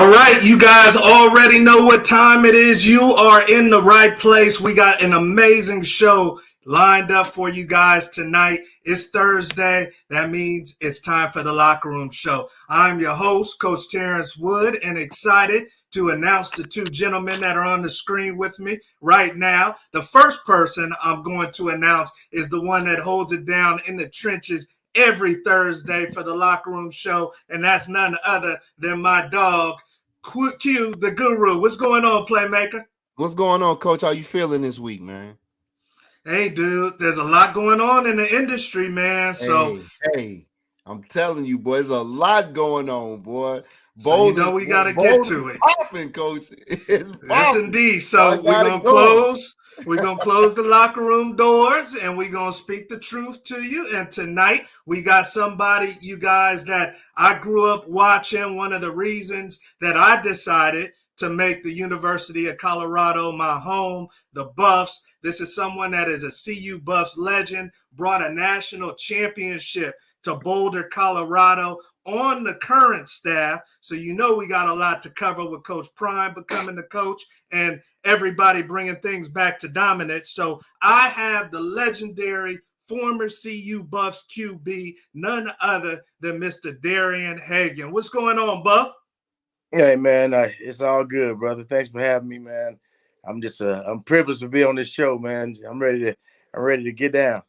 All right, you guys already know what time it is. You are in the right place. We got an amazing show lined up for you guys tonight. It's Thursday. That means it's time for the Locker Room Show. I'm your host, Coach Terrence Wood, and excited to announce the two gentlemen that are on the screen with me right now. The first person I'm going to announce is the one that holds it down in the trenches every Thursday for the Locker Room Show, and that's none other than my dog, Q, the Guru. What's going on, Playmaker? What's going on, Coach? How you feeling this week, man? Hey, dude, there's a lot going on in the industry, man. So, Hey, I'm telling you, boy, there's a lot going on, boy. so you know we got to get Boulder's to it. popping, Coach. It's Yes, popping. indeed. I So we're gotta gonna go. close. We're gonna close the locker room doors, and we're gonna speak the truth to you. And tonight we got somebody, you guys, that I grew up watching. One of the reasons that I decided to make the University of Colorado my home, the Buffs. This is someone that is a CU Buffs legend, brought a national championship to Boulder, Colorado, on the current staff. So you know we got a lot to cover with Coach Prime becoming the coach and everybody bringing things back to dominance. So I have the legendary former CU Buffs QB, none other than Mr. Darian Hagan. What's going on, Buff? Hey man, it's all good, brother. Thanks for having me, man. I'm privileged to be on this show, man. I'm ready to get down.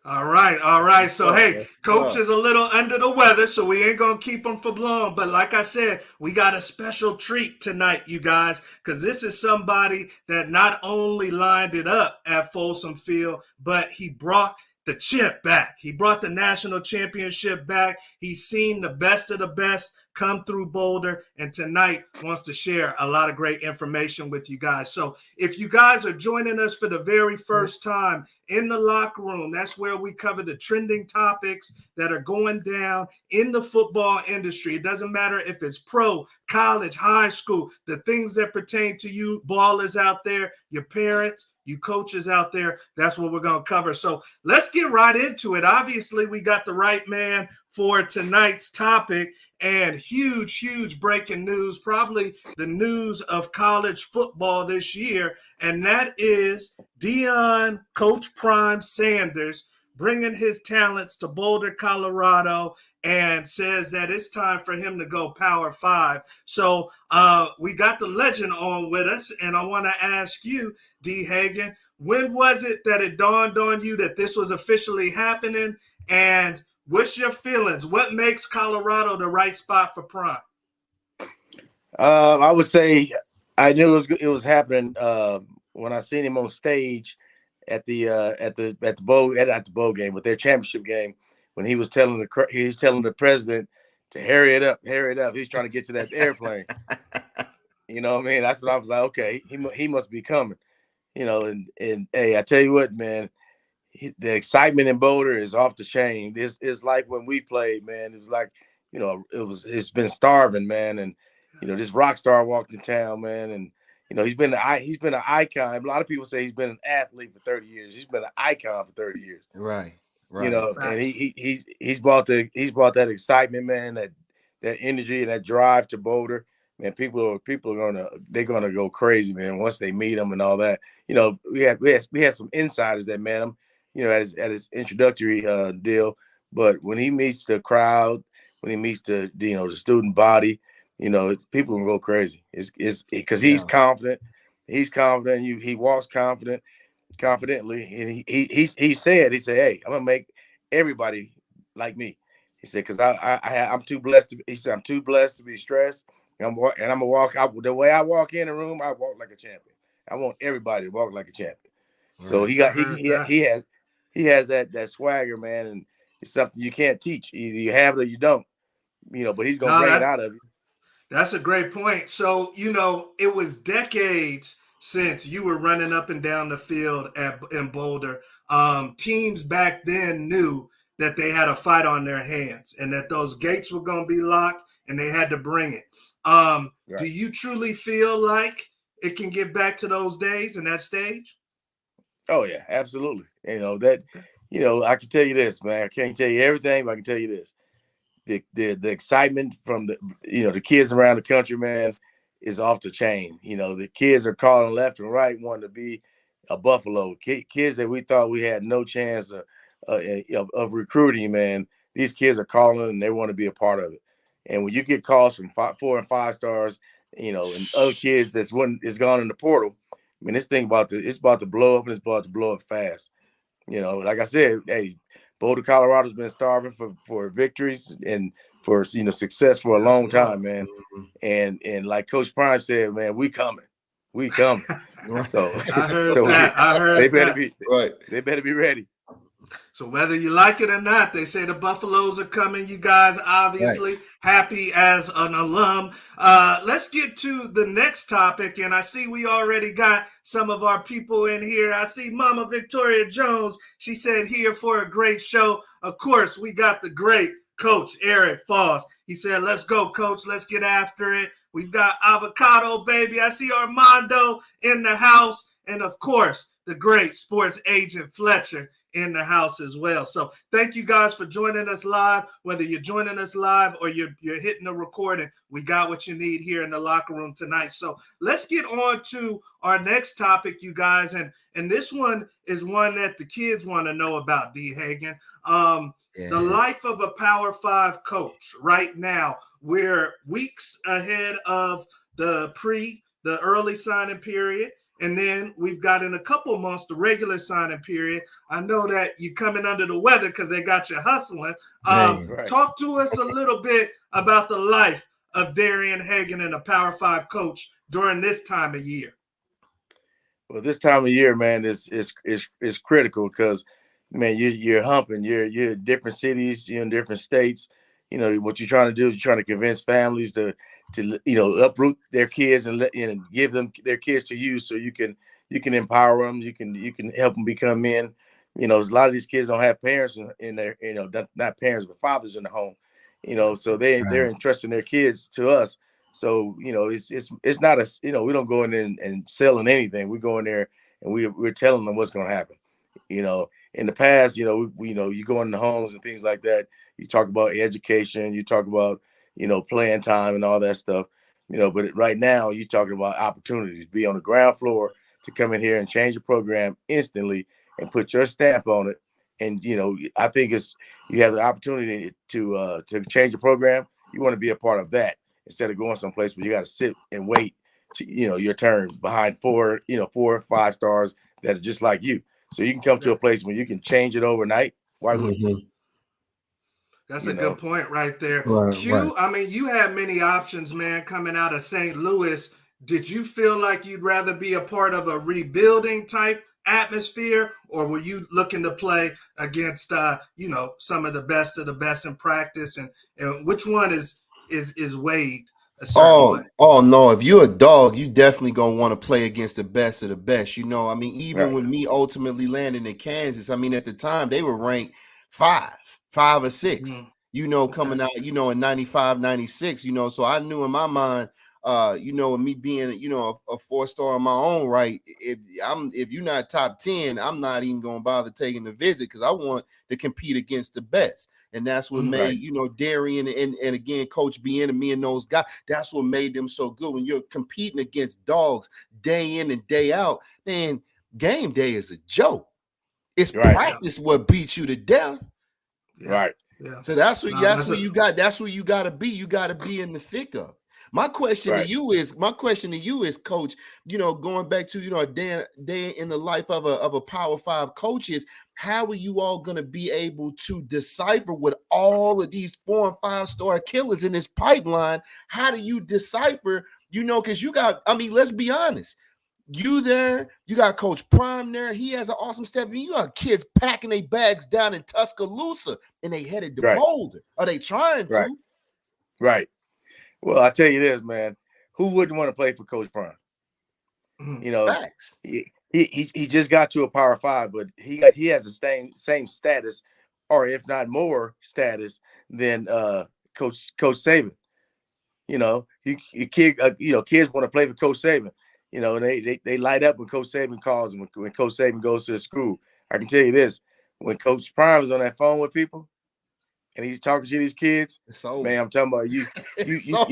All right, all right. What's So, up, hey, man? Coach is a little under the weather, so we ain't going to keep him for long. But like I said, we got a special treat tonight, you guys, because this is somebody that not only lined it up at Folsom Field, but he brought the chip back. He brought the national championship back. He's seen the best of the best come through Boulder, and tonight wants to share a lot of great information with you guys. So if you guys are joining us for the very first time in the locker room, that's where we cover the trending topics that are going down in the football industry. It doesn't matter if it's pro, college, high school, the things that pertain to you ballers out there, your parents, you coaches out there, that's what we're going to cover. So let's get right into it. Obviously, we got the right man for tonight's topic, and huge breaking news, probably the news of college football this year, and that is Coach Prime Sanders bringing his talents to Boulder, Colorado, and says that it's time for him to go Power 5. So we got the legend on with us, and I want to ask you, D. Hagan, when was it that it dawned on you that this was officially happening, and what's your feelings? What makes Colorado the right spot for Prime? I would say I knew it was happening when I seen him on stage at the bowl game, with their championship game, when he was telling the president to hurry it up. He's trying to get to that airplane. You know what I mean? That's what I was like. Okay, he must be coming. You know, and hey, I tell you what, man. The excitement in Boulder is off the chain. It's like when we played, man. It was like, it's been starving, man. And this rock star walked in town, man. And he's been an icon. A lot of people say he's been an athlete for 30 years. He's been an icon for 30 years. Right. And he's brought that excitement, man. That energy and that drive to Boulder. Man, people are gonna go crazy, man, once they meet him and all that. We had some insiders that met him, at his introductory deal. But when he meets the crowd, when he meets the student body, people will go crazy. It's because he's confident. He's confident. He walks confidently, and he said, "Hey, I'm gonna make everybody like me." He said, "Because I'm too blessed to." He said, "I'm too blessed to be stressed, and I'm gonna walk out the way I walk in the room. I walk like a champion. I want everybody to walk like a champion." Right. So he has that swagger, man, and it's something you can't teach. Either you have it or you don't, but he's going to bring it out of you. That's a great point. So, it was decades since you were running up and down the field in Boulder. Teams back then knew that they had a fight on their hands and that those gates were going to be locked and they had to bring it. Right. Do you truly feel like it can get back to those days and that stage? Oh, yeah, absolutely. I can tell you this, man. I can't tell you everything, but I can tell you this. the excitement from the kids around the country, man, is off the chain. The kids are calling left and right, wanting to be a Buffalo. Kids that we thought we had no chance of recruiting, man. These kids are calling and they want to be a part of it. And when you get calls from 4 and 5 stars, and other kids is gone in the portal, I mean, it's about to blow up, and it's about to blow up fast. Like I said, hey, Boulder, Colorado's been starving for victories and for success for a long time, man. And like Coach Prime said, man, we coming. So I heard so that. I they heard better that. be Right. They better be ready. So whether you like it or not, they say the Buffaloes are coming. You guys obviously happy as an alum. Let's get to the next topic. And I see we already got some of our people in here. I see Mama Victoria Jones. She said here for a great show. Of course, we got the great Coach Eric Foss. He said, let's go, Coach. Let's get after it. We've got Avocado, baby. I see Armando in the house. And of course, the great sports agent Fletcher in the house as well. So thank you guys for joining us live. Whether you're joining us live or you're hitting the recording, we got what you need here in the locker room tonight. So let's get on to our next topic, you guys. And this one is one that the kids want to know about, D. Hagan. The life of a Power 5 coach right now. We're weeks ahead of the early signing period. And then we've got in a couple months the regular signing period. I know that you're coming under the weather because they got you hustling. Right. Talk to us a little bit about the life of Darian Hagan and a Power 5 coach during this time of year. Well, this time of year, man, is critical because, man, you're humping. You're in different cities, you're in different states. What you're trying to do is you're trying to convince families to uproot their kids and give them their kids to you, so you can empower them. You can help them become men. A lot of these kids don't have parents in their not parents but fathers in the home. So they're entrusting their kids to us. So it's not we don't go in there and selling anything. We go in there and we're telling them what's going to happen. In the past, you go in the homes and things like that. You talk about education. You talk about playing time and all that stuff, but right now you're talking about opportunities, be on the ground floor to come in here and change the program instantly and put your stamp on it. And, I think you have the opportunity to change the program. You want to be a part of that instead of going someplace where you got to sit and wait to, your turn behind 4 or 5 stars that are just like you. So you can come to a place where you can change it overnight. Why wouldn't you? That's a good point right there. Q, Right. I mean, you had many options, man, coming out of St. Louis. Did you feel like you'd rather be a part of a rebuilding type atmosphere, or were you looking to play against, some of the best in practice? And which one is weighed a certain way? Oh no, if you're a dog, you definitely gonna want to play against the best of the best. I mean, even with me ultimately landing in Kansas, I mean, at the time they were ranked 5 or 6, coming out, in 95, 96, so I knew in my mind, and me being, a 4-star in my own right, if you're not top 10, I'm not even gonna bother taking the visit because I want to compete against the best. And that's what made, Darian and again, Coach BN and me and those guys, that's what made them so good. When you're competing against dogs day in and day out, man, game day is a joke. It's practice what beats you to death. Right. Yeah. So that's where you got to be. You got to be in the thick of. My question to you is, Coach, going back to, a day in the life of a Power 5 coach is, how are you all going to be able to decipher with all of these 4 and 5-star killers in this pipeline? How do you decipher, because you got, I mean, let's be honest. You there, you got Coach Prime there. He has an awesome step. You got kids packing their bags down in Tuscaloosa and they headed to Boulder. Are they trying to? Right. Well, I tell you this, man. Who wouldn't want to play for Coach Prime? Facts. He just got to a Power 5, but he has the same status, or if not more status than Coach Saban. Kids want to play for Coach Saban. And they light up when Coach Saban calls and when Coach Saban goes to the school. I can tell you this: when Coach Prime is on that phone with people, and he's talking to these kids, man, I'm talking about you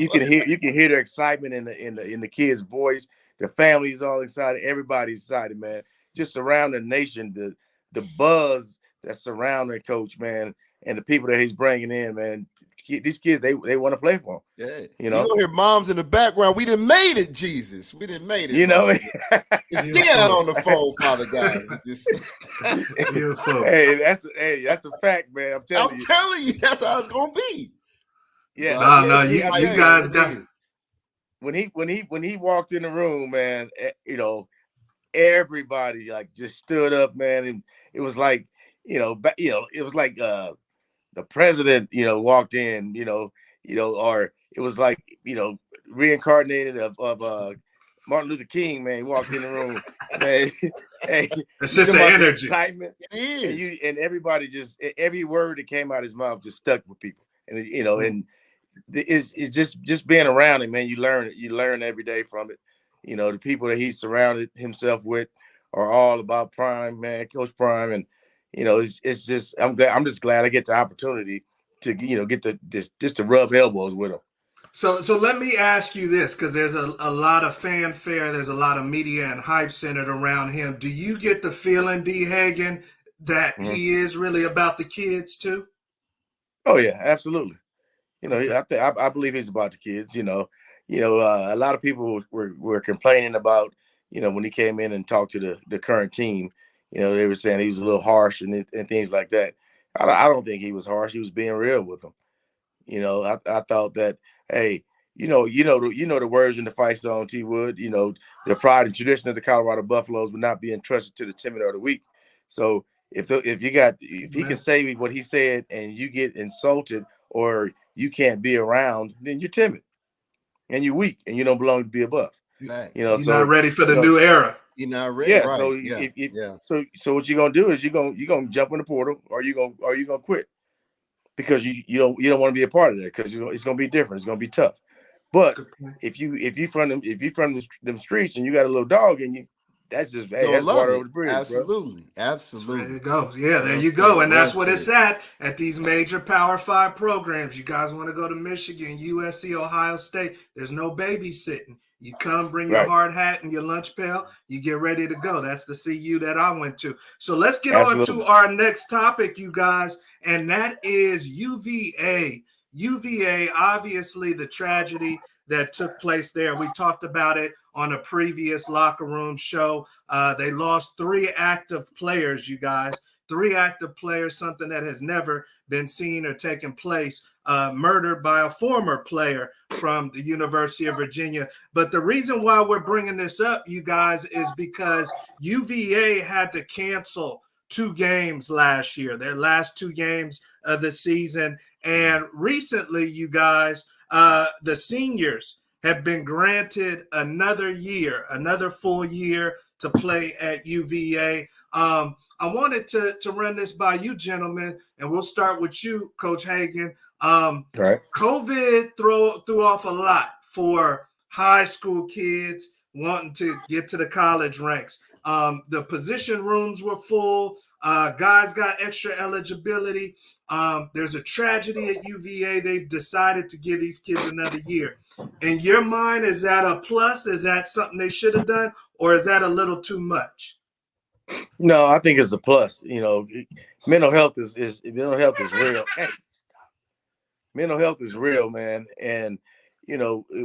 can hear their excitement in the kids' voice. The family's all excited, everybody's excited, man. Just around the nation, the buzz that's surrounding Coach, man, and the people that he's bringing in, man. These kids, they want to play for him. Yeah, you know. You gonna hear moms in the background. We done made it, Jesus. We done made it. You know, it's Dad on the phone, Father God. Just... Beautiful. Hey, that's a fact, man. I'm telling you, that's how it's gonna be. Yeah. No, you guys got. When he walked in the room, man, you know, everybody like just stood up, man, and it was like, it was like the president, walked in, or it was like, reincarnated of Martin Luther King, man. He walked in the room, man. Hey, it's just an energy. Excitement. It is. And everybody every word that came out of his mouth just stuck with people. And and it's just being around him, man. You learn every day from it. The people that he surrounded himself with are all about Prime, man, Coach Prime, and it's just I'm just glad I get the opportunity to get to rub elbows with him. So let me ask you this, because there's a lot of fanfare, there's a lot of media and hype centered around him. Do you get the feeling, D. Hagan, that he is really about the kids too? Oh yeah, absolutely. I believe he's about the kids. A lot of people were complaining about when he came in and talked to the current team. They were saying he was a little harsh and things like that. I don't think he was harsh. He was being real with them. I thought that, hey, the words in the fight song, T. Wood. The pride and tradition of the Colorado Buffaloes would not be entrusted to the timid or the weak. So if he can say what he said and you get insulted or you can't be around, then you're timid and you're weak and you don't belong to be above. You're not ready for the new era. You're not ready. Yeah. Right. So what you're gonna do is you're gonna jump in the portal, or you're gonna quit because you don't want to be a part of that, because it's gonna be different. It's gonna be tough. But if you from them streets and you got a little dog in you, that's just that's water over the bridge. Absolutely, bro. Absolutely. Ready to go. Yeah, there you go. And that's what it's at these major Power 5 programs. You guys want to go to Michigan, USC, Ohio State. There's no babysitting. You come, bring your hard hat and your lunch pail. You get ready to go. That's the CU that I went to. So let's get on to our next topic, you guys, and that is UVA. UVA, obviously the tragedy that took place there. We talked about it on a previous locker room show. They lost 3 active players, you guys. 3 active players, something that has never been seen or taken place, murdered by a former player from the University of Virginia. But the reason why we're bringing this up, you guys, is because UVA had to cancel 2 games last year, their last 2 games of the season. And recently, you guys, the seniors have been granted another year, another full year to play at UVA. I wanted to run this by you, gentlemen, and we'll start with you, Coach Hagan. COVID threw off a lot for high school kids wanting to get to the college ranks. The position rooms were full. Guys got extra eligibility. There's a tragedy at UVA. They've decided to give these kids another year. In your mind, is that a plus? Is that something they should have done? Or is that a little too much? No, I think it's a plus. Mental health is real. Hey, mental health is real, man. And,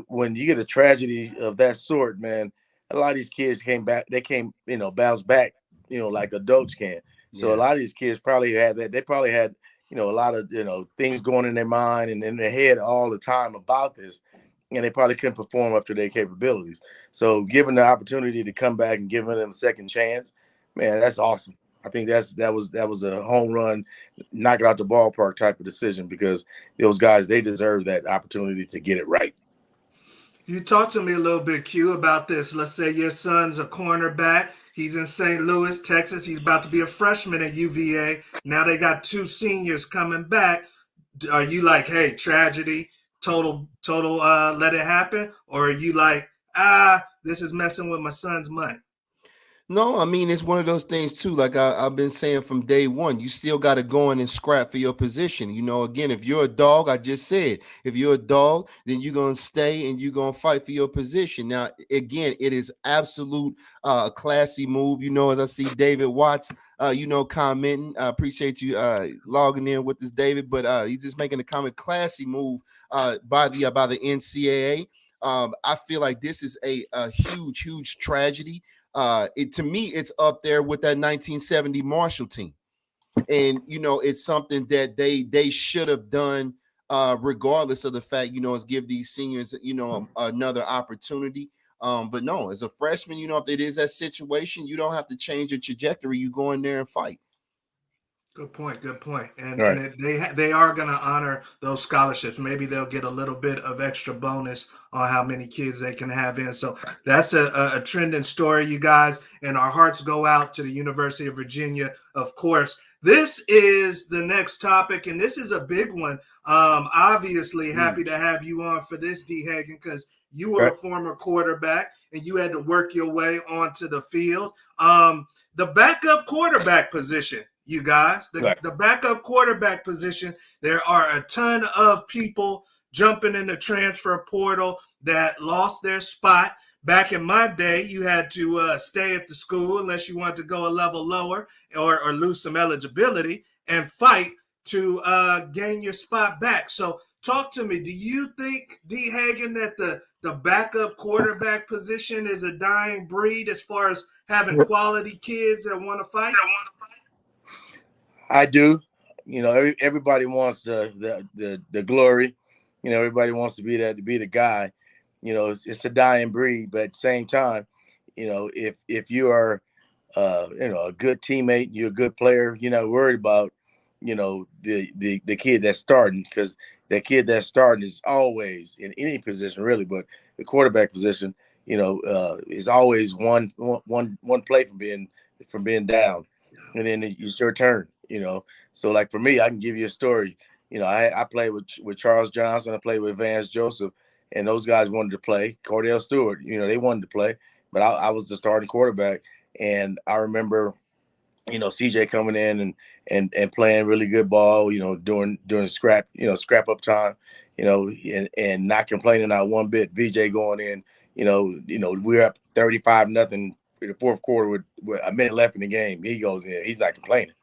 when you get a tragedy of that sort, man, a lot of these kids came back. They came, bounce back, like adults can. So a lot of these kids probably had that. They probably had, a lot of, things going in their mind and in their head all the time about this. And they probably couldn't perform up to their capabilities. So given the opportunity to come back and giving them a second chance, man, that's awesome. I think that was a home run, knock it out the ballpark type of decision, because those guys, they deserve that opportunity to get it right. You talk to me a little bit, Q, about this. Let's say your son's a cornerback. He's in St. Louis, Texas. He's about to be a freshman at UVA. Now they got 2 seniors coming back. Are you like, hey, tragedy, total, let it happen? Or are you like, this is messing with my son's money? No, I mean it's one of those things too. Like I've been saying from day one, you still got to go in and scrap for your position. You know, again, if you're a dog, I just said, if you're a dog, then you're gonna stay and you're gonna fight for your position. Now, again, it is absolute classy move. You know, as I see David Watts, commenting. I appreciate you logging in with us, David. But he's just making a comment. Classy move by the NCAA. I feel like this is a huge tragedy. To me, it's up there with that 1970 Marshall team, and it's something that they should have done, regardless of the fact, is give these seniors, another opportunity. But no, as a freshman, if it is that situation, you don't have to change your trajectory. You go in there and fight. Good point. Good point. And Right. they are going to honor those scholarships. Maybe they'll get a little bit of extra bonus on how many kids they can have in. So that's a trending story, you guys. And our hearts go out to the University of Virginia, of course. This is the next topic, and this is a big one. Obviously, happy to have you on for this, D. Hagan, because you were a former quarterback and you had to work your way onto the field. The backup quarterback position. You guys, the backup quarterback position, there are a ton of people jumping in the transfer portal that lost their spot. Back in my day, you had to stay at the school unless you wanted to go a level lower or lose some eligibility and fight to gain your spot back. So talk to me. Do you think, D. Hagan, that the backup quarterback position is a dying breed as far as having quality kids that want to fight? I do. Everybody wants the glory. Everybody wants to be the guy. It's a dying breed, but at the same time, if you are a good teammate, you're a good player, you're not worried about, the kid that's starting, because that kid that's starting is always in any position really, but the quarterback position, is always one play from being down, and then it's your turn. So like for me, I can give you a story. I played with Charles Johnson. I played with Vance Joseph, and those guys wanted to play. Cordell Stewart, they wanted to play, but I was the starting quarterback. And I remember, CJ coming in and playing really good ball, during scrap up time, and not complaining not one bit. VJ going in, we're up 35-0 in the fourth quarter with a minute left in the game. He goes in, he's not complaining.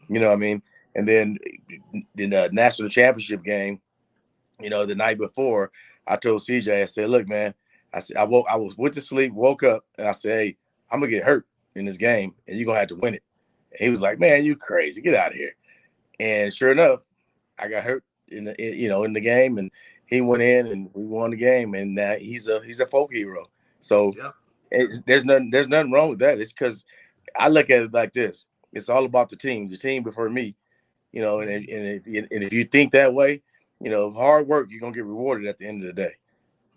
You know what I mean? And then in the national championship game, the night before, I told CJ, I said, look, man, I said, I went to sleep, woke up, and I said, hey, I'm going to get hurt in this game, and you're going to have to win it. And he was like, man, you crazy. Get out of here. And sure enough, I got hurt in the game, and he went in, and we won the game, and he's a folk hero. So there's nothing wrong with that. It's because I look at it like this. It's all about the team before me, and if you think that way, hard work, you're going to get rewarded at the end of the day.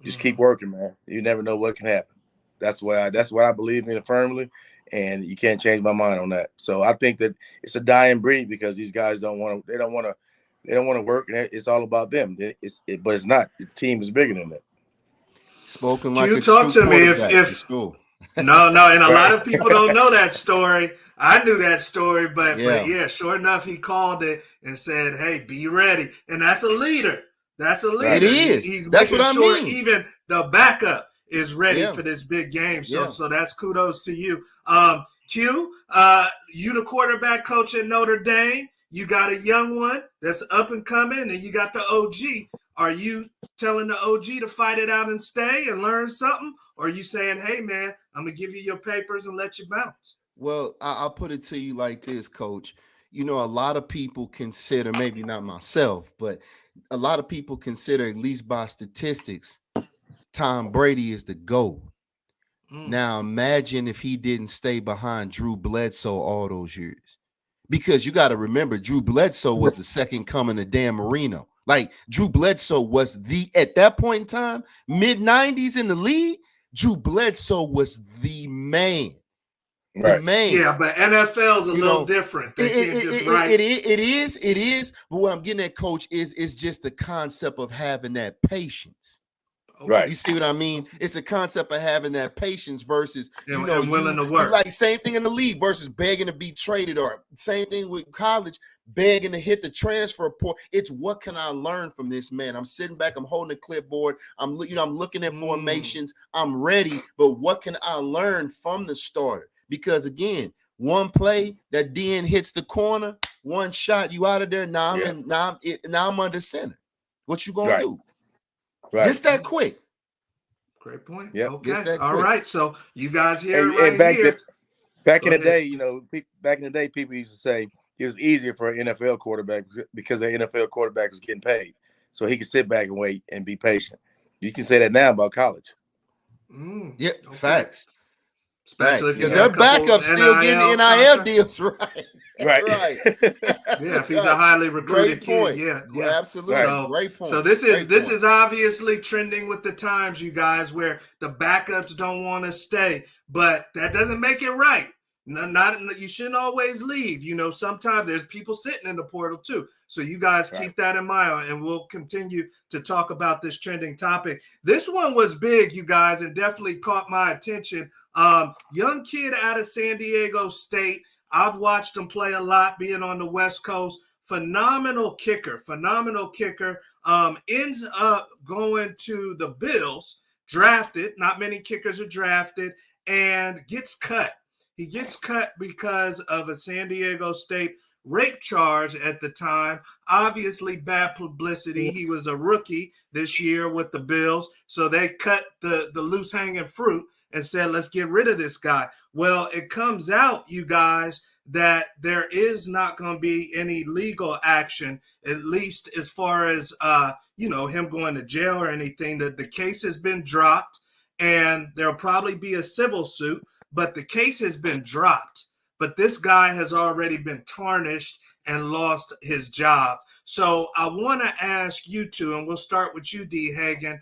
Just keep working, man. You never know what can happen. That's what I believe in firmly, and you can't change my mind on that. So I think that it's a dying breed because these guys don't want to work, and it's all about them. But it's not. The team is bigger than that. Spoken like you talk to me if no, and a lot of people don't know that story. I knew that story, but yeah, sure enough, he called it and said, "Hey, be ready." And that's a leader. That's a leader. It is. He's that's making what sure I mean. Even the backup is ready for this big game. So that's kudos to you. Q, you the quarterback coach at Notre Dame. You got a young one that's up and coming, and you got the OG. Are you telling the OG to fight it out and stay and learn something? Or are you saying, hey, man, I'm going to give you your papers and let you bounce? Well, I'll put it to you like this, Coach. A lot of people consider, maybe not myself, but a lot of people consider, at least by statistics, Tom Brady is the GOAT. Now, imagine if he didn't stay behind Drew Bledsoe all those years. Because you got to remember, Drew Bledsoe was the second coming of Dan Marino. Like, Drew Bledsoe was at that point in time, mid-90s in the league, Drew Bledsoe was the man. The man. Yeah, but NFL's a little different. It is. But what I'm getting at, Coach, is just the concept of having that patience. Right. You see what I mean? It's a concept of having that patience versus, and willing to you work. like same thing in the league versus begging to be traded, or same thing with college, begging to hit the transfer portal. It's what can I learn from this man? I'm sitting back, I'm holding a clipboard, I'm looking at formations, I'm ready, but what can I learn from the starter? Because again, one play that DN hits the corner, one shot, you out of there. Now I'm under center. What you gonna do? Right. Just that quick. Great point. Yep. Okay. All right. So you guys hear it And right here. back Go in the ahead. day, back in the day, people used to say it was easier for an NFL quarterback because the NFL quarterback was getting paid, so he could sit back and wait and be patient. You can say that now about college. Yeah, Okay. facts. Especially if you Because got their a couple backups still getting NIL NIL contracts. deals, right? Right. Right. Yeah, if he's a highly recruited Great kid, point. yeah. Absolutely. Great point. So this Great point. is obviously trending with the times, you guys, where the backups don't want to stay, but that doesn't make it right. Not you shouldn't always leave. Sometimes there's people sitting in the portal too. So you guys keep that in mind, and we'll continue to talk about this trending topic. This one was big, you guys, and definitely caught my attention. Young kid out of San Diego State. I've watched him play a lot, being on the West Coast. Phenomenal kicker. Ends up going to the Bills, drafted. Not many kickers are drafted, and gets cut. He gets cut because of a San Diego State rape charge at the time. Obviously, bad publicity. He was a rookie this year with the Bills, so they cut the loose hanging fruit and said, let's get rid of this guy. Well, it comes out, you guys, that there is not going to be any legal action, at least as far as, him going to jail or anything. That the case has been dropped, and there'll probably be a civil suit, but the case has been dropped. But this guy has already been tarnished and lost his job. So I want to ask you two, and we'll start with you, D. Hagan.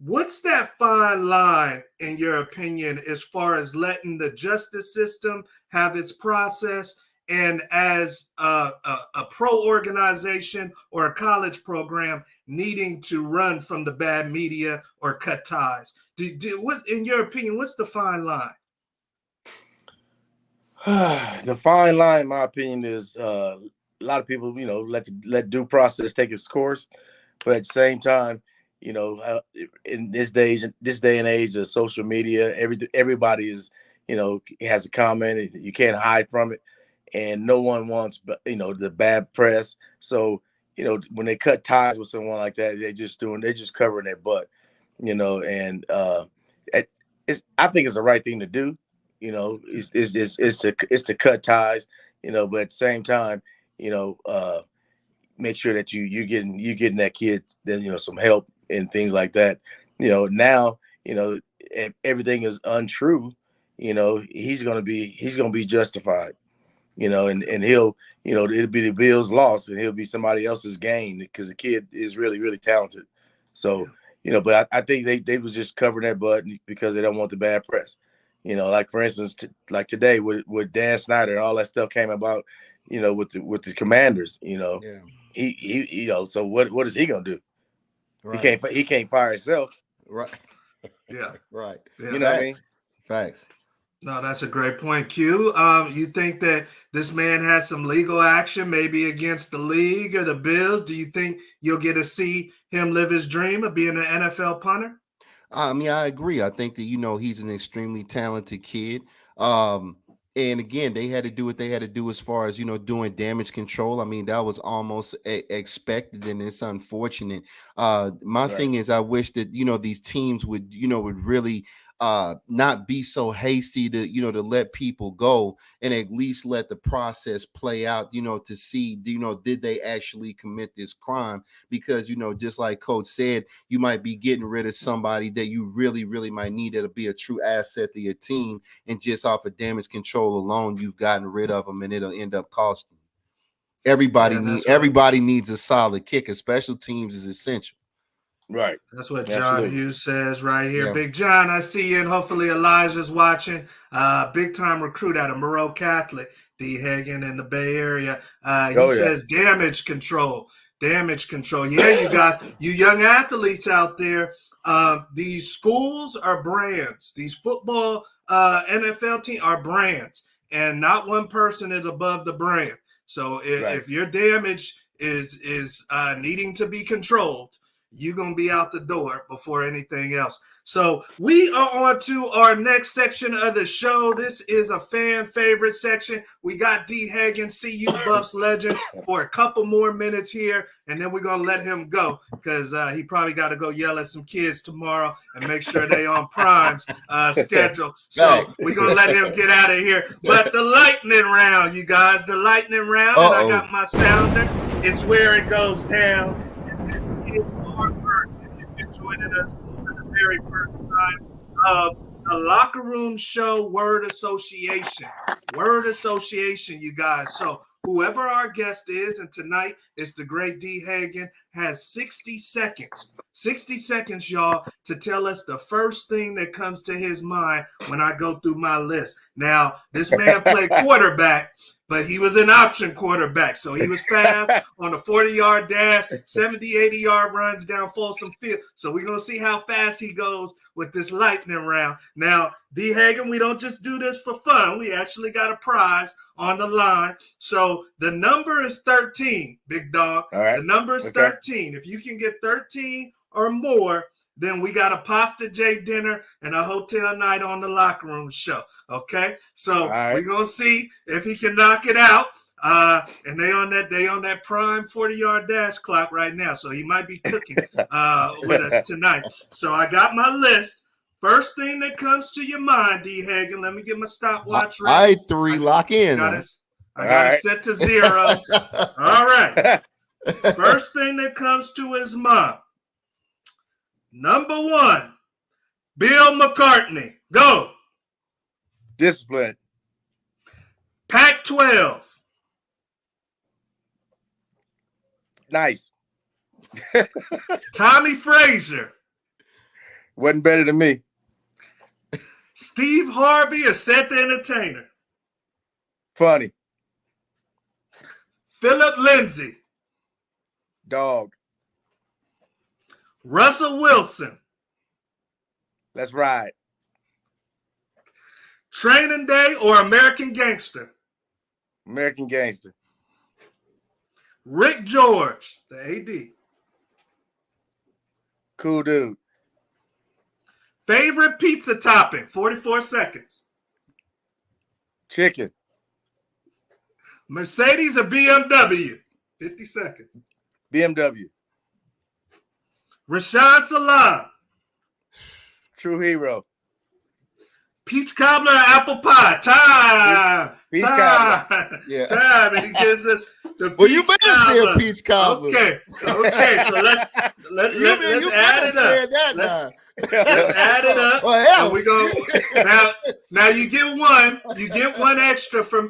What's that fine line, in your opinion, as far as letting the justice system have its process, and as a pro organization or a college program needing to run from the bad media or cut ties? What, in your opinion, what's the fine line? The fine line, in my opinion, is a lot of people, let due process take its course, but at the same time, in this day and age of social media, everybody is, has a comment. You can't hide from it, and no one wants, the bad press. So, when they cut ties with someone like that, they're just covering their butt, and I think it's the right thing to do. It's to cut ties, but at the same time, make sure that you getting that kid then, some help and things like that. Now, if everything is untrue, he's gonna be justified, and he'll, it'll be the Bills' loss and he'll be somebody else's gain because the kid is really, really talented. So, but I think they was just covering their butt because they don't want the bad press. Like for instance, like today with Dan Snyder and all that stuff came about, with the Commanders, he so what is he gonna do? Right. He can't fire himself. Right. Yeah. Right. Yeah. You know what I mean? Facts. No, that's a great point, Q. You think that this man has some legal action, maybe against the league or the Bills? Do you think you'll get to see him live his dream of being an NFL punter? I mean, I agree. I think that, he's an extremely talented kid. And again, they had to do what they had to do as far as, doing damage control. I mean, that was almost expected, and it's unfortunate. My thing is, I wish that, these teams would really not be so hasty to, to let people go and at least let the process play out, to see, did they actually commit this crime? Because, just like Coach said, you might be getting rid of somebody that you really, really might need that'll be a true asset to your team. And just off of damage control alone, you've gotten rid of them, and it'll end up costing. Everybody needs a solid kicker. Special teams is essential. Right. That's what John Hughes says right here. Yeah. Big John, I see you, and hopefully Elijah's watching. Big time recruit out of Moreau Catholic, D. Hagan in the Bay Area. He says damage control. Damage control. Yeah, you guys, you young athletes out there, these schools are brands. These football NFL team are brands, and not one person is above the brand. So if your damage is needing to be controlled, you're going to be out the door before anything else. So we are on to our next section of the show. This is a fan favorite section. We got D. Hagan, CU Buffs legend, for a couple more minutes here, and then we're going to let him go because he probably got to go yell at some kids tomorrow and make sure they on Prime's schedule. So we're going to let him get out of here. But the lightning round, you guys, the lightning round, and I got my sounder. It's where it goes down. And this is our version. If you're joining us for the very first time of the Locker Room Show Word Association. Word Association, you guys. So whoever our guest is, and tonight it's the great D. Hagan, has 60 seconds. 60 seconds, y'all, to tell us the first thing that comes to his mind when I go through my list. Now, this man played quarterback, but he was an option quarterback. So he was fast on a 40-yard dash, 70, 80-yard runs down Folsom Field. So we're going to see how fast he goes with this lightning round. Now, D. Hagan, we don't just do this for fun. We actually got a prize on the line. So the number is 13, big dog. All right. The number is 13. If you can get 13 or more, then we got a Pasta J dinner and a hotel night on the Locker Room Show. Okay, so we're gonna see if he can knock it out. And they on that prime 40-yard dash clock right now, so he might be cooking with us tonight. So I got my list. First thing that comes to your mind, D. Hagan. Let me get my stopwatch ready. All right, three, lock in. I got it set to 0. All right. First thing that comes to his mind. Number 1, Bill McCartney. Go. Discipline. Pac-12. Nice. Tommy Frazier. Wasn't better than me. Steve Harvey or Seth the Entertainer. Funny. Philip Lindsay. Dog. Russell Wilson. Let's ride. Training Day or American Gangster. American Gangster. Rick George, the AD. Cool dude. Favorite pizza topping, 44 seconds. Chicken. Mercedes or BMW, 50 seconds. BMW. Rashawn Salam. True hero. Peach cobbler or apple pie? Time. Peach time. cobbler. Yeah. Time. And he gives us the Well, you peach better cobbler. say a peach cobbler. Okay. So let's add it up. Let's add it up. Or else. And we go now you get one. You get one extra for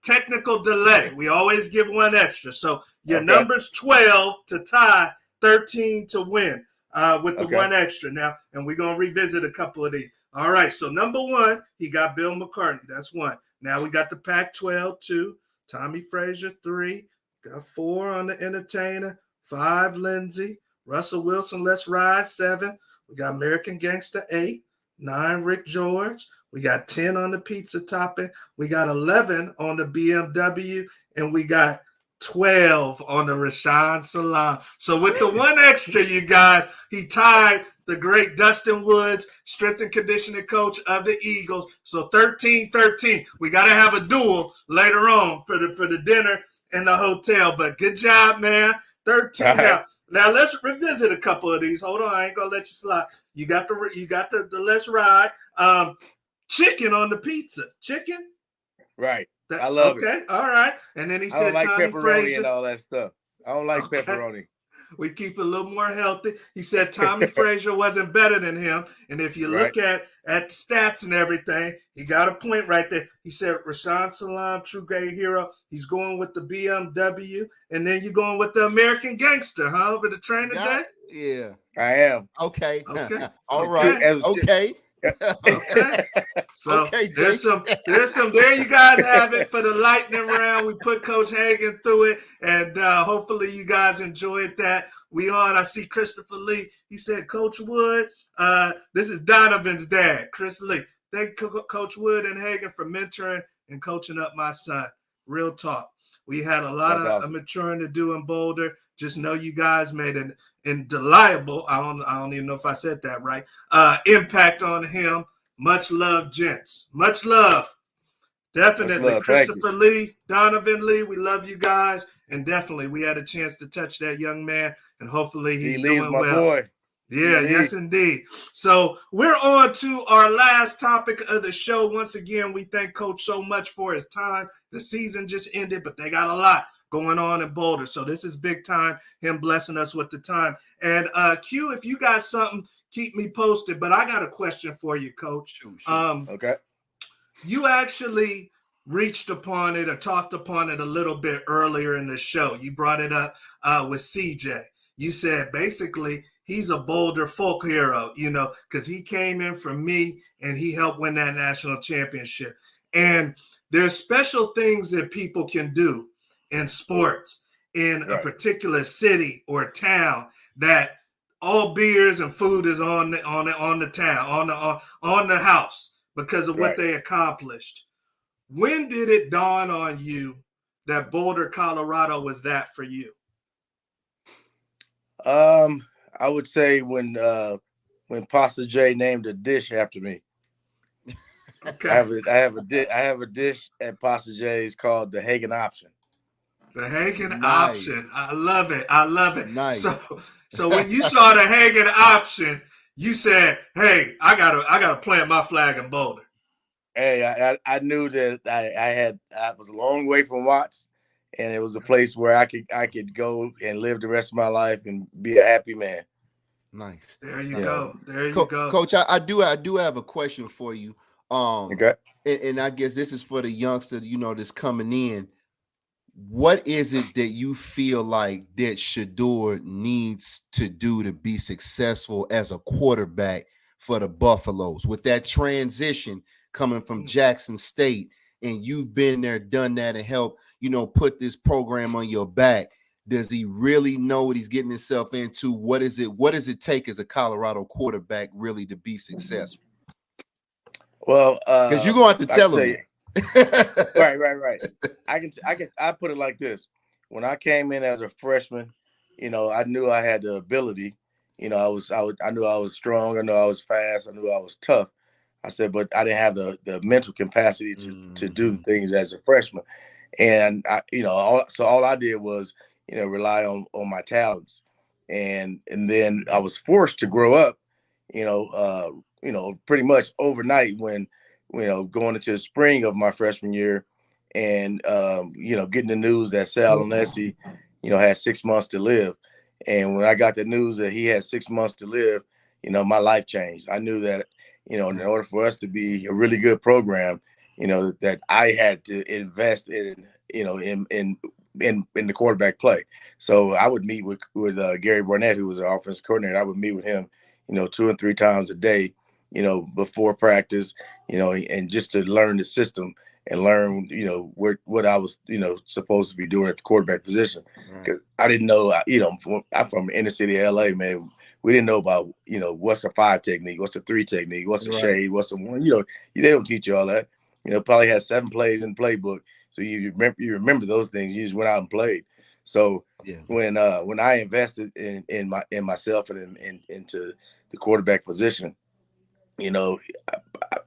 technical delay. We always give one extra. So your number's 12 to tie, 13 to win with the one extra now. And we're gonna revisit a couple of these. All right, so number 1, he got Bill McCartney. That's 1. Now we got the Pac-12, 2. Tommy Frazier, 3. Got 4 on the Entertainer. 5, Lindsay. Russell Wilson, Let's Ride, 7. We got American Gangster, 8. 9, Rick George. We got 10 on the pizza topping. We got 11 on the BMW. And we got 12 on the Rashawn Salam. So with the one extra, you guys, he tied the great Dustin Woods, strength and conditioning coach of the Eagles. So 13-13. We got to have a duel later on for the dinner and the hotel. But good job, man. 13 right. Now let's revisit a couple of these. Hold on, I ain't gonna let you slide. You got the Let's Ride. Chicken on the pizza. Chicken? Right. I love it. Okay, all right. And then he I don't said like Tommy pepperoni Frazier. and all that stuff. I don't like pepperoni. We keep it a little more healthy. He said Tommy Frazier wasn't better than him. And if you look at stats and everything, he got a point right there. He said Rashawn Salam, true great hero. He's going with the BMW. And then you're going with the American Gangster, huh? For the trainer day? Yeah. I am. Okay. Okay. All right. It Okay. So Okay, there's Jake. some, there you guys have it for the lightning round. We put Coach Hagan through it, and hopefully you guys enjoyed that. I see Christopher Lee. He said, Coach Wood, this is Donovan's dad, Chris Lee. Thank Coach Wood and Hagan for mentoring and coaching up my son. Real talk. We had a lot of awesome. maturing to do in Boulder. Just know you guys made an indelible, I don't even know if I said that right, impact on him. Much love, gents. Much love. Definitely. Much love. Christopher Lee, Donovan Lee, we love you guys. And definitely we had a chance to touch that young man, and hopefully he's doing my well. Boy. Yeah, yes, indeed. So we're on to our last topic of the show. Once again, we thank Coach so much for his time. The season just ended, but they got a lot going on in Boulder. So this is big time, him blessing us with the time. And Q, if you got something, keep me posted. But I got a question for you, Coach. Shoot. Okay. You actually reached upon it or talked upon it a little bit earlier in the show. You brought it up with CJ. You said basically he's a Boulder folk hero, because he came in from me and he helped win that national championship. And there's special things that people can do in sports in a particular city or town that all beers and food is on the town, on the house because of what they accomplished. When did it dawn on you that Boulder, Colorado was that for you? I would say when Pasta J named a dish after me. Okay. I have a dish at Pasta J's called the Hagan Option. The Hagan Option. I love it. I love it. Nice. So when you saw the Hagan Option, you said, "Hey, I gotta plant my flag in Boulder." Hey, I knew that I was a long way from Watts, and it was a place where I could go and live the rest of my life and be a happy man. Nice. There you go. There you go, Coach. I do have a question for you. Okay. And I guess this is for the youngster, that's coming in. What is it that you feel like that Shedeur needs to do to be successful as a quarterback for the Buffaloes with that transition coming from Jackson State, and you've been there, done that, and helped, put this program on your back? Does he really know what he's getting himself into? What does it take as a Colorado quarterback really to be successful? Well, because you're going to have to tell him. Right. I put it like this. When I came in as a freshman, I knew I had the ability. I knew I was strong. I knew I was fast. I knew I was tough. I said, but I didn't have the mental capacity to do things as a freshman. And all I did was, rely on my talents. And then I was forced to grow up, pretty much overnight when, going into the spring of my freshman year and, getting the news that Sal Onesi, had 6 months to live. And when I got the news that he had 6 months to live, my life changed. I knew that, in order for us to be a really good program, that I had to invest in the quarterback play. So I would meet with Gary Barnett, who was the offensive coordinator. I would meet with him, 2 and 3 times a day, before practice, and just to learn the system and learn, what I was, supposed to be doing at the quarterback position. Because I didn't know, I'm from inner city LA, man. We didn't know about, what's a 5 technique, what's a 3 technique, what's a shade, what's a 1. They don't teach you all that. Probably had 7 plays in the playbook. So you remember those things. You just went out and played. So when I invested in myself and into the quarterback position,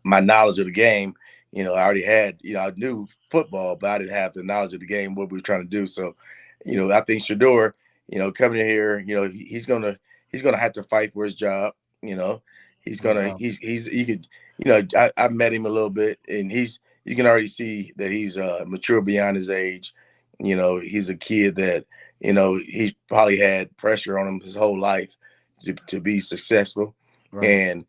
my knowledge of the game, I already had, I knew football, but I didn't have the knowledge of the game, what we were trying to do. So, I think Shedeur, coming in here, he's gonna have to fight for his job. He's gonna I've met him a little bit, and you can already see that he's mature beyond his age. He's a kid that, he probably had pressure on him his whole life to be successful. Right. And,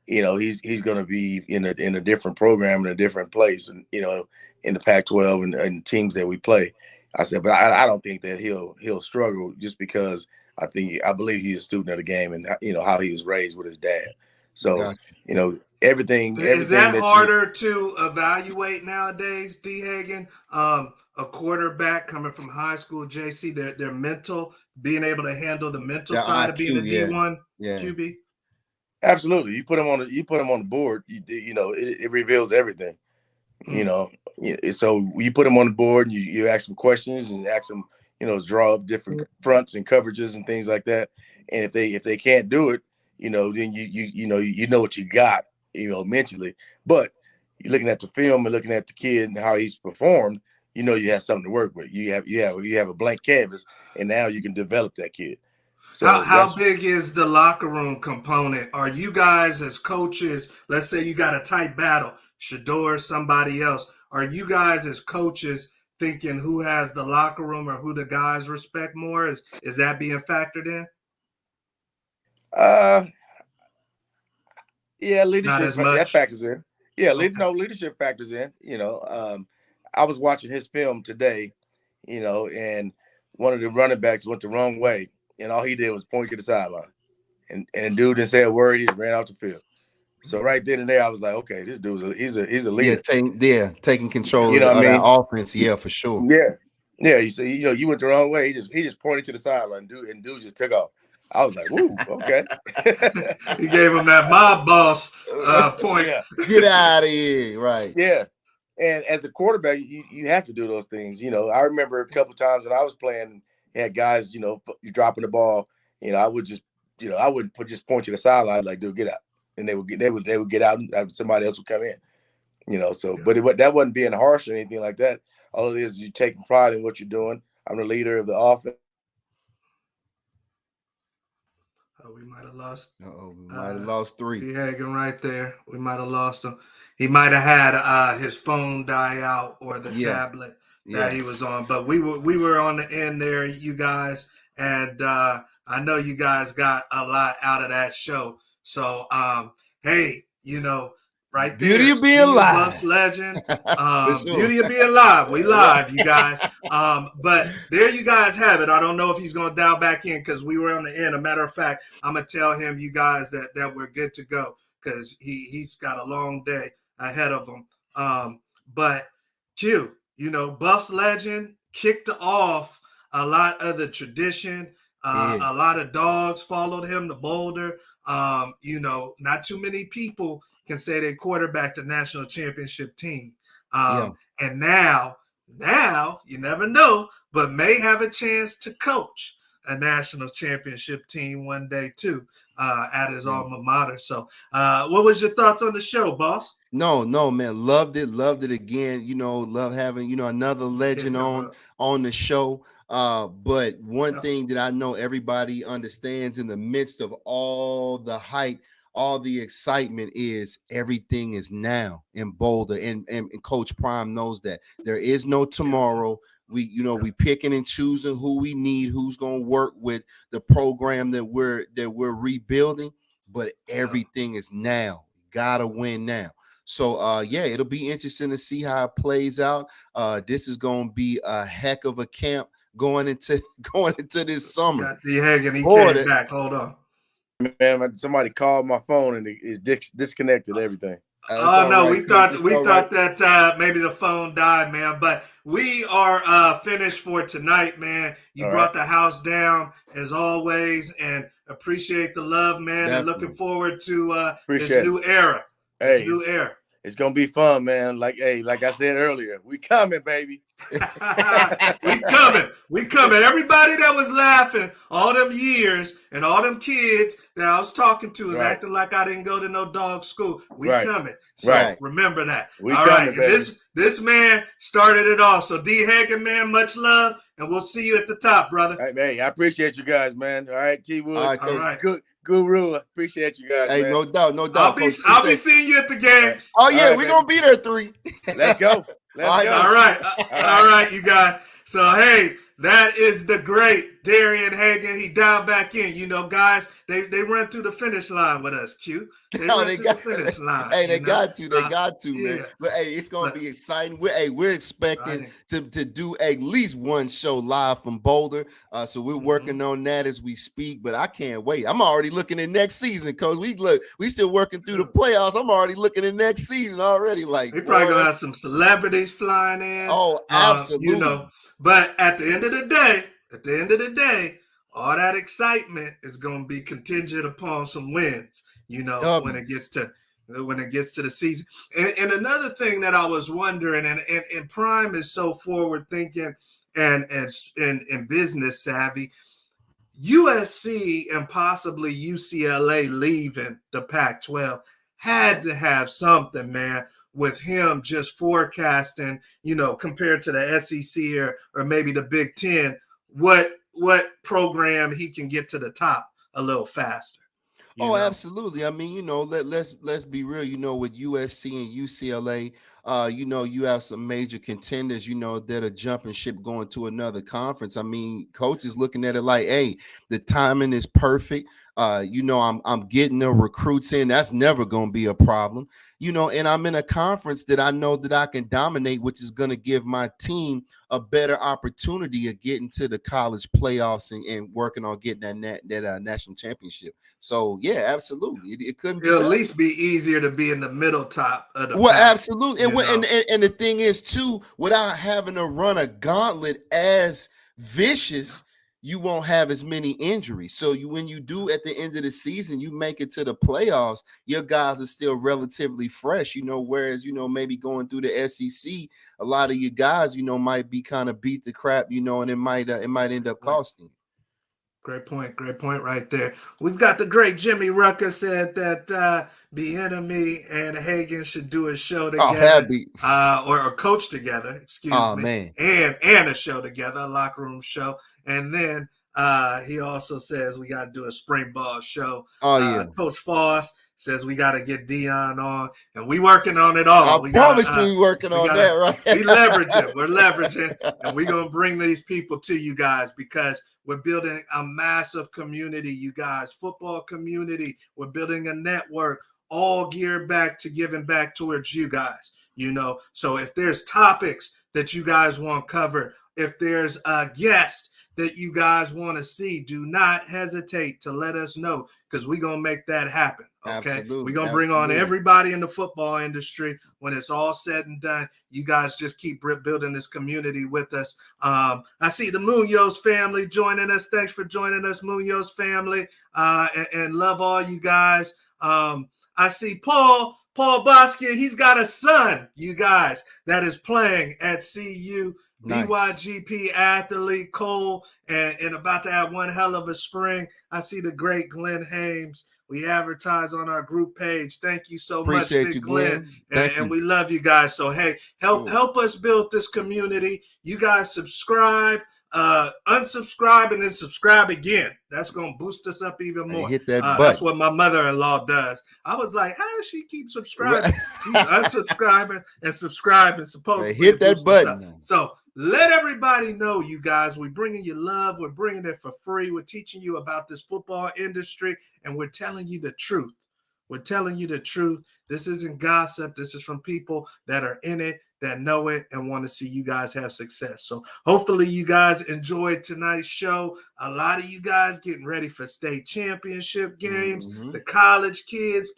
he's going to be in a different program, in a different place, and, in the Pac-12 and teams that we play. I said, but I don't think that he'll struggle, just because I believe he's a student of the game and, how he was raised with his dad. So, everything Is that that harder to evaluate nowadays, D. Hagan? A quarterback coming from high school, JC, their mental, being able to handle the mental Their side of being a IQ, D1 yeah. QB? absolutely, you put them on the board, it reveals everything. So you put them on the board and you ask them questions and ask them, draw up different fronts and coverages and things like that. And if they can't do it, then you know what you got, mentally. But you're looking at the film and looking at the kid and how he's performed, you have something to work with. You have a blank canvas, and now you can develop that kid. So How big is the locker room component? Are you guys as coaches, let's say you got a tight battle, Shador, somebody else, are you guys as coaches thinking who has the locker room or who the guys respect more? Is that being factored in? Yeah, Not leadership as that much. factors in. Yeah, Okay. leadership factors in. I was watching his film today, and one of the running backs went the wrong way, and all he did was point to the sideline, and dude didn't say a word. He just ran out the field. So right then and there, I was like, okay, this dude's he's a leader. Taking control You know of what I that mean? offense, for sure. Yeah. You say, you went the wrong way. He just pointed to the sideline, dude just took off. I was like, woo, okay. He gave him that mob boss point. Yeah. Get out of here, right? Yeah. And as a quarterback, you have to do those things. I remember a couple times when I was playing, had guys, you're dropping the ball. I would just, I wouldn't just point to the sideline like, dude, get out, and they would get out, and somebody else would come in. So, but that wasn't being harsh or anything like that. All it is you taking pride in what you're doing. I'm the leader of the offense. Oh, we might have lost. We might have lost 3. D. Hagan right there. We might have lost him. He might have had his phone die out or the tablet that he was on. But we were on the end there, you guys, and I know you guys got a lot out of that show. So, hey, right there, Beauty of being live. Buffs legend. Beauty of being live. We live, you guys. But there you guys have it. I don't know if he's going to dial back in because we were on the end. A matter of fact, I'm going to tell him, you guys, that we're good to go because he's got a long day ahead of him. But Q, Buffs legend kicked off a lot of the tradition. A lot of dogs followed him to Boulder. Not too many people can say they quarterbacked the national championship team. And now you never know, but may have a chance to coach a national championship team one day too at his alma mater. So what was your thoughts on the show, boss? No, man. Loved it again. Love having, another legend on the show. But one thing that I know everybody understands in the midst of all the hype, all the excitement is everything is now in Boulder. And Coach Prime knows that there is no tomorrow. We picking and choosing who we need, who's going to work with the program that we're rebuilding, but everything is now. Gotta win now. So it'll be interesting to see how it plays out. This is going to be a heck of a camp going into this summer. Got D. Hagan, he came back. Hold on. Man, somebody called my phone and it disconnected everything. Oh no, we thought that maybe the phone died, man. But we are finished for tonight, man. You brought the house down as always, and appreciate the love, man. Definitely. And looking forward to this new era. This new era. It's gonna be fun, man. Like I said earlier, we coming, baby. We coming. Everybody that was laughing all them years and all them kids that I was talking to is acting like I didn't go to no dog school. We coming. So remember that. We all coming, right. And this man started it all. So D. Hagan, man, much love, and we'll see you at the top, brother. All right, man. I appreciate you guys, man. All right, T Wood. All right. Good. Guru, appreciate you guys. Hey, man. no doubt. I'll be seeing you at the games. Oh yeah, we're gonna be there 3. Let's go. All right, you guys. So hey, that is the great Darian Hagan, he dialed back in. You know, guys, they run through the finish line with us, Q. They Oh, run they through the got. finish line, Hey, you they know? got to. They got to, man. Yeah. But hey, it's gonna But be exciting. We're expecting to do at least one show live from Boulder. So we're working on that as we speak. But I can't wait. I'm already looking at next season, Coach. We still working through the playoffs. I'm already looking at next season already. Like, they probably boy, gonna have some celebrities flying in. oh, You know, absolutely. but at the end of the day, all that excitement is gonna be contingent upon some wins. You know, when it W's. gets to the season. And another thing that I was wondering, and Prime is so forward thinking and business savvy. USC and possibly UCLA leaving the Pac 12 had to have something, man, with him just forecasting, you know, compared to the SEC or maybe the Big Ten, what program he can get to the top a little faster. You Oh, know, absolutely. I mean, let's be real. With USC and UCLA, you have some major contenders, that are jumping ship going to another conference. I mean, coach is looking at it like, hey, the timing is perfect. I'm getting the recruits in. That's never going to be a problem. And I'm in a conference that I know that I can dominate, which is going to give my team a better opportunity of getting to the college playoffs and working on getting that national championship. So yeah, absolutely, it couldn't be it'll at better. least be easier to be in the middle top of the Well, pack. absolutely, You know, and the thing is too, without having to run a gauntlet as vicious, you won't have as many injuries. So when you do at the end of the season, you make it to the playoffs, your guys are still relatively fresh. Whereas maybe going through the SEC, a lot of you guys, might be kind of beat the crap, and it might end up costing you. Great point. Great point right there. We've got the great Jimmy Rucker said that Enemy and Hagan should do a show Oh, together, happy. or coach together, excuse Oh me, man. and a show together, a locker room show. And then he also says we got to do a spring ball show. Oh yeah. Coach Foss says we got to get Dion on, and we working on it I all. We promise you, gotta, we working on that, right? we leveraging. We're leveraging, and we're gonna bring these people to you guys because we're building a massive community, you guys, football community. We're building a network all geared back to giving back towards you guys, So if there's topics that you guys want covered, if there's a guest that you guys want to see, do not hesitate to let us know because we're going to make that happen. Okay. We're going to bring on everybody in the football industry when it's all said and done. You guys just keep building this community with us. I see the Munoz family joining us. Thanks for joining us, Munoz family, and love all you guys. I see Paul Boskia. He's got a son, you guys, that is playing at CU. Nice. BYGP athlete Cole, and about to have one hell of a spring. I see the great Glenn Hames. We advertise on our group page. Thank you so much, Big Glenn. And we love you guys. So hey, help us build this community. You guys subscribe, unsubscribe, and then subscribe again. That's gonna boost us up even more. Hit that button. That's what my mother-in-law does. I was like, how does she keep subscribing? She's unsubscribing and subscribing. Supposedly hit that button. So let everybody know, you guys, we're bringing you love. We're bringing it for free. We're teaching you about this football industry, and we're telling you the truth. We're telling you the truth. This isn't gossip. This is from people that are in it, that know it, and want to see you guys have success. So hopefully you guys enjoyed tonight's show. A lot of you guys getting ready for state championship games. Mm-hmm. The college kids,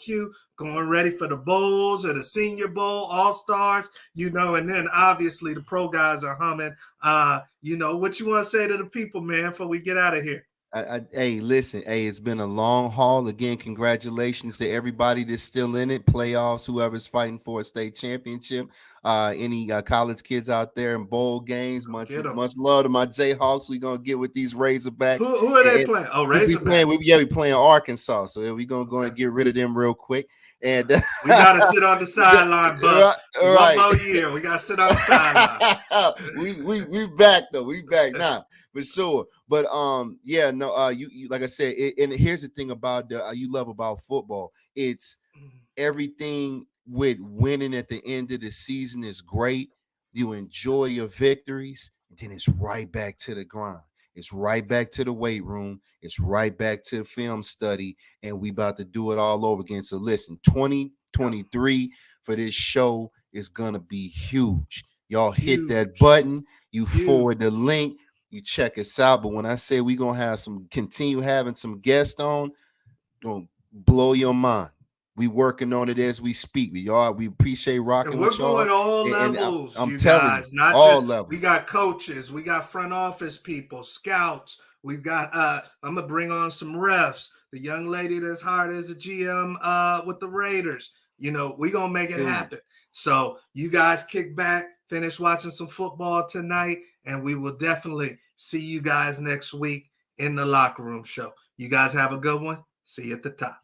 going ready for the bowls or the Senior Bowl, All-Stars, and then obviously the pro guys are humming. What you want to say to the people, man, before we get out of here? Hey, listen, it's been a long haul. Again, congratulations to everybody that's still in it, playoffs, whoever's fighting for a state championship. Any college kids out there in bowl games, much love to my Jayhawks. We're going to get with these Razorbacks. Who are they playing? Oh, Razorbacks. We're playing Arkansas, so we're going to go and get rid of them real quick. And we got to sit on the sideline, Buck. Right. One more year. We got to sit on the sideline. we back, though. We back now. For sure, but you like I said, and here's the thing about you love about football. It's everything with winning at the end of the season is great. You enjoy your victories, and then it's right back to the grind. It's right back to the weight room. It's right back to film study, and we about to do it all over again. So listen, 2023 for this show is gonna be huge. Y'all hit that button, you forward the link, you check us out. But when I say we gonna have continue having some guests on, gonna blow your mind. We working on it as we speak. We appreciate rocking And we're with y'all. going all And levels, I'm you telling guys. you, Not all just levels. we got coaches, we got front office people, scouts. We've got I'm gonna bring on some refs. The young lady that's hired as a GM with the Raiders. You know, we gonna make it happen. So you guys kick back, finish watching some football tonight, and we will definitely see you guys next week in the Locker Room Show. You guys have a good one. See you at the top.